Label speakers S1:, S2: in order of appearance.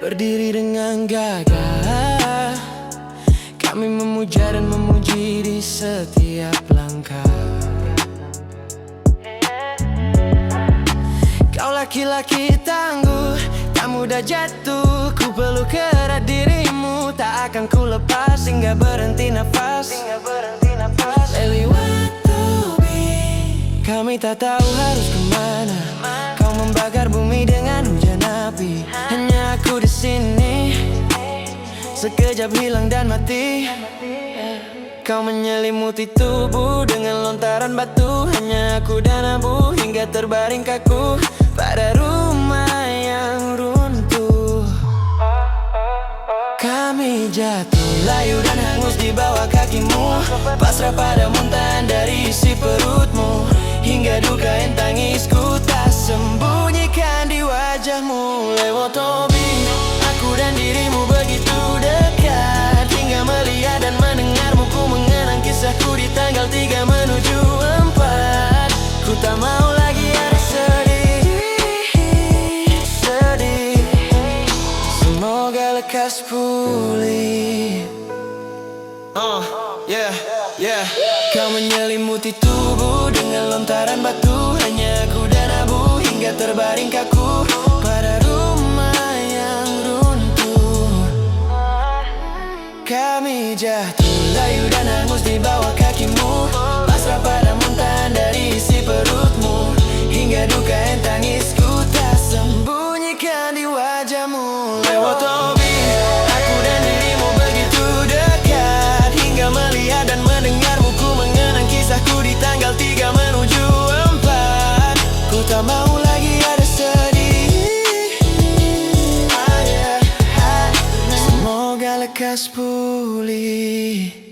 S1: berdiri dengan gagah. Kami memuja dan memuji di setiap langkah. Kau laki-laki tangguh, tak mudah jatuh. Ku peluk erat dirimu, tak akan ku lepas hingga berhenti nafas. Lately what to be. Kami tak tahu harus kemana. Kau membakar bumi dengan hujan api. Hanya aku di sini, sekejap hilang dan mati. Kau menyelimuti tubuh dengan lontaran batu. Hanya aku dan abu hingga terbaring kaku pada rumah yang runtuh. Kami jatuh layu dan hangus di bawah kakimu, pasrah pada muntahan dari isi perutmu. Hingga duka yang tangisku tak sembunyikan di wajahmu. Lewat hobi, aku dan dirimu begitu dekat. Hingga melihat dan mendengarmu, ku mengenang kisahku di tanggal 3 menuju 4. Ku tak mau lagi ada sedih. Semoga lekas pulih. Kau menyelimuti tubuh dengan lontaran batu. Hanya aku dan abu hingga terbaring kaku pada rumah yang runtuh. Kami jatuh layu dan hangus di bawah kakimu, pasrah pada muntahan dari isi perutmu. Hingga duka yang tangisku tak sembunyikan di wajahmu. Lewat hobi, aku dan dirimu begitu dekat. Hingga melihat dan mendengarmu, ku mengenang kisahku di tanggal 3 menuju 4. Ku tak mau lagi ada sedih. Semoga lekas pulih.